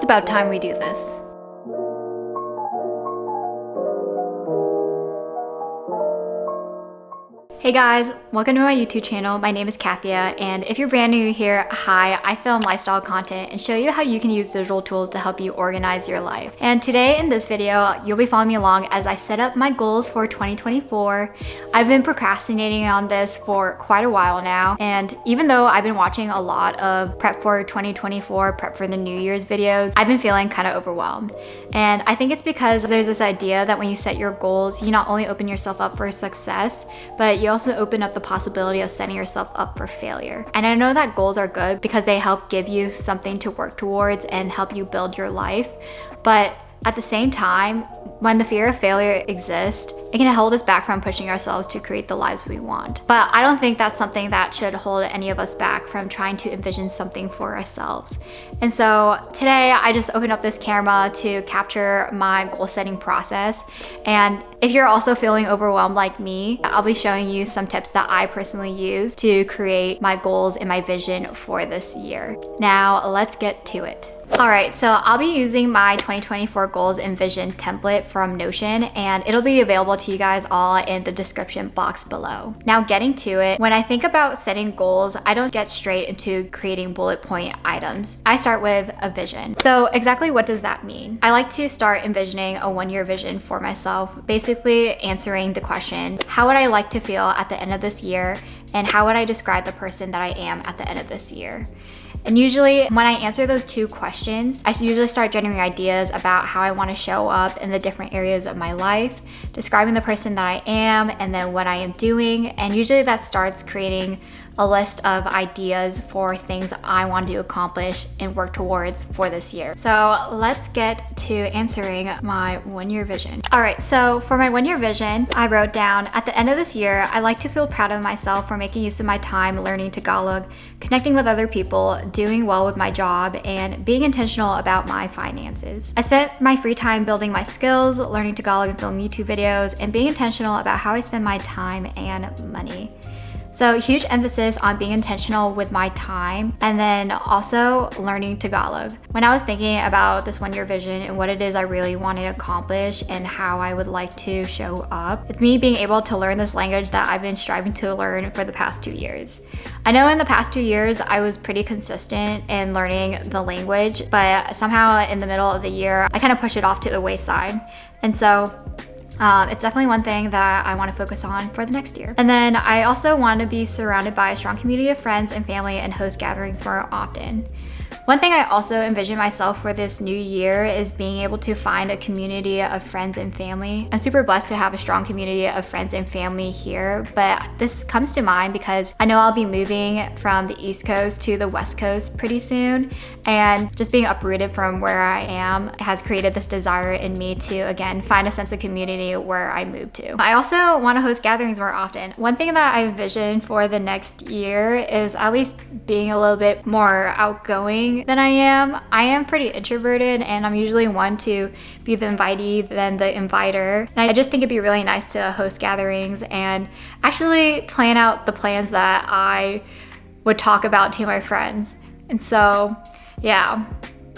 about time we do this. Hey guys, welcome to my YouTube channel. My name is Kathia, and if you're brand new here, hi, I film lifestyle content and show you how you can use digital tools to help you organize your life. And today in this video, you'll be following me along as I set up my goals for 2024. I've been procrastinating on this for quite a while now, and even though I've been watching a lot of prep for 2024, prep for the New Year's videos, I've been feeling kind of overwhelmed. And I think it's because there's this idea that when you set your goals, you not only open yourself up for success, but you also open up the possibility of setting yourself up for failure. And I know that goals are good because they help give you something to work towards and help you build your life. But at the same time, when the fear of failure exists, it can hold us back from pushing ourselves to create the lives we want. But I don't think that's something that should hold any of us back from trying to envision something for ourselves. And so today I just opened up this camera to capture my goal setting process. And if you're also feeling overwhelmed like me, I'll be showing you some tips that I personally use to create my goals and my vision for this year. Now let's get to it. Alright, so I'll be using my 2024 goals and vision template from Notion, and it'll be available to you guys all in the description box below. Now getting to it, when I think about setting goals, I don't get straight into creating bullet point items. I start with a vision. So exactly what does that mean? I like to start envisioning a 1-year vision for myself, basically answering the question, how would I like to feel at the end of this year, and how would I describe the person that I am at the end of this year? And usually when I answer those two questions, I usually start generating ideas about how I want to show up in the different areas of my life, describing the person that I am, and then what I am doing. And usually that starts creating a list of ideas for things I want to accomplish and work towards for this year. So let's get to answering my 1-year vision. All right, so for my 1-year vision, I wrote down, at the end of this year, I like to feel proud of myself for making use of my time learning Tagalog, connecting with other people, doing well with my job, and being intentional about my finances. I spent my free time building my skills, learning Tagalog and filming YouTube videos, and being intentional about how I spend my time and money. So huge emphasis on being intentional with my time, and then also learning Tagalog. When I was thinking about this 1-year vision and what it is I really want to accomplish and how I would like to show up, it's me being able to learn this language that I've been striving to learn for the past 2 years. I know in the past 2 years, I was pretty consistent in learning the language, but somehow in the middle of the year, I kind of pushed it off to the wayside. And so it's definitely one thing that I want to focus on for the next year. And then I also want to be surrounded by a strong community of friends and family and host gatherings more often. One thing I also envision myself for this new year is being able to find a community of friends and family. I'm super blessed to have a strong community of friends and family here, but this comes to mind because I know I'll be moving from the East Coast to the West Coast pretty soon, and just being uprooted from where I am has created this desire in me to, again, find a sense of community where I move to. I also want to host gatherings more often. One thing that I envision for the next year is at least being a little bit more outgoing than I am. I am pretty introverted, and I'm usually one to be the invitee than the inviter. And I just think it'd be really nice to host gatherings and actually plan out the plans that I would talk about to my friends. And so, yeah,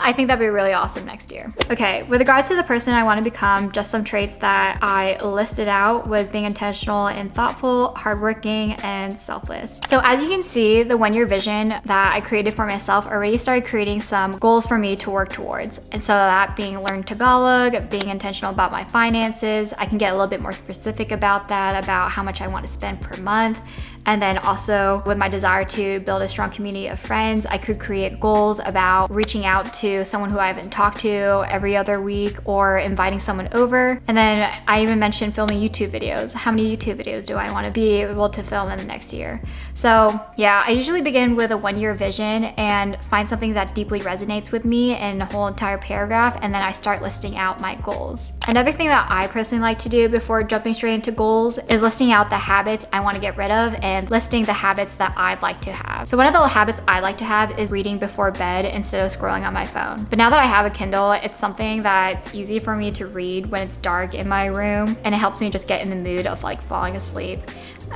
I think that'd be really awesome next year. Okay, with regards to the person I want to become, just some traits that I listed out was being intentional and thoughtful, hardworking, and selfless. So as you can see, the 1-year vision that I created for myself already started creating some goals for me to work towards. And so that being learn Tagalog, being intentional about my finances, I can get a little bit more specific about that, about how much I want to spend per month. And then also with my desire to build a strong community of friends, I could create goals about reaching out to someone who I haven't talked to every other week or inviting someone over. And then I even mentioned filming YouTube videos. How many YouTube videos do I want to be able to film in the next year? So yeah, I usually begin with a 1-year vision and find something that deeply resonates with me in a whole entire paragraph, and then I start listing out my goals. Another thing that I personally like to do before jumping straight into goals is listing out the habits I want to get rid of and listing the habits that I'd like to have. So one of the habits I like to have is reading before bed instead of scrolling on my phone. But now that I have a Kindle, it's something that's easy for me to read when it's dark in my room, and it helps me just get in the mood of like falling asleep.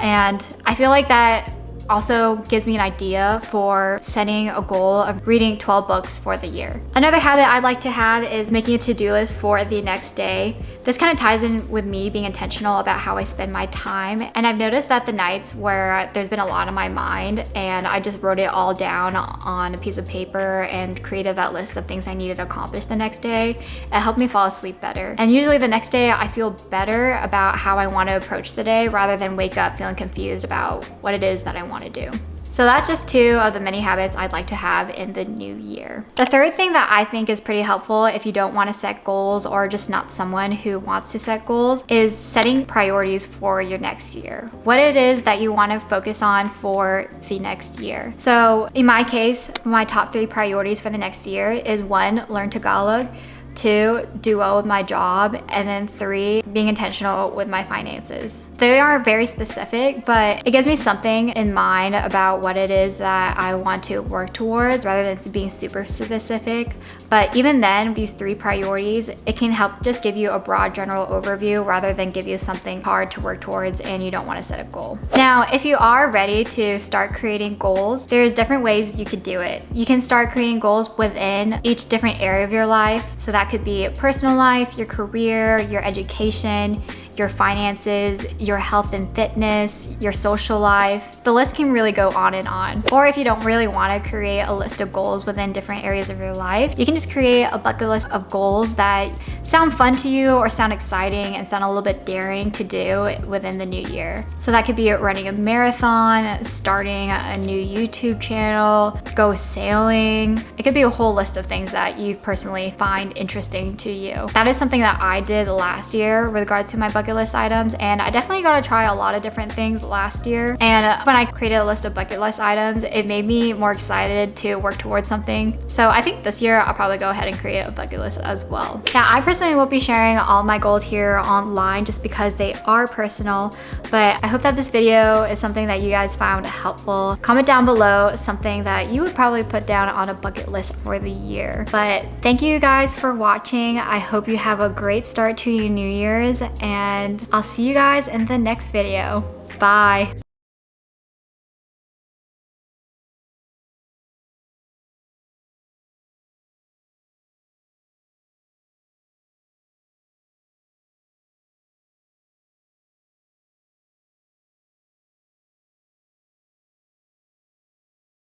And I feel like that also gives me an idea for setting a goal of reading 12 books for the year. Another habit I'd like to have is making a to-do list for the next day. This kind of ties in with me being intentional about how I spend my time. And I've noticed that the nights where there's been a lot on my mind and I just wrote it all down on a piece of paper and created that list of things I needed to accomplish the next day, it helped me fall asleep better. And usually the next day I feel better about how I want to approach the day rather than wake up feeling confused about what it is that I want to do. So that's just 2 of the many habits I'd like to have in the new year. The third thing that I think is pretty helpful if you don't want to set goals or just not someone who wants to set goals is setting priorities for your next year. What it is that you want to focus on for the next year. So in my case, my top 3 priorities for the next year is 1, learn Tagalog, 2, do well with my job, and then 3, being intentional with my finances. They are very specific, but it gives me something in mind about what it is that I want to work towards rather than being super specific. But even then, these 3 priorities, it can help just give you a broad general overview rather than give you something hard to work towards and you don't want to set a goal. Now, if you are ready to start creating goals, there's different ways you could do it. You can start creating goals within each different area of your life. So that could be personal life, your career, your education, your finances, your health and fitness, your social life. The list can really go on and on. Or if you don't really want to create a list of goals within different areas of your life, you can just create a bucket list of goals that sound fun to you or sound exciting and sound a little bit daring to do within the new year. So that could be running a marathon, starting a new YouTube channel, go sailing. It could be a whole list of things that you personally find interesting to you. That is something that I did last year with regards to my bucket list items, and I definitely got to try a lot of different things last year. And when I created a list of bucket list items, it made me more excited to work towards something. So I think this year I'll probably go ahead and create a bucket list as well. Now, I personally won't be sharing all my goals here online just because they are personal, but I hope that this video is something that you guys found helpful. Comment down below something that you would probably put down on a bucket list for the year. But thank you guys for watching. I hope you have a great start to your New Year's, and I'll see you guys in the next video. Bye.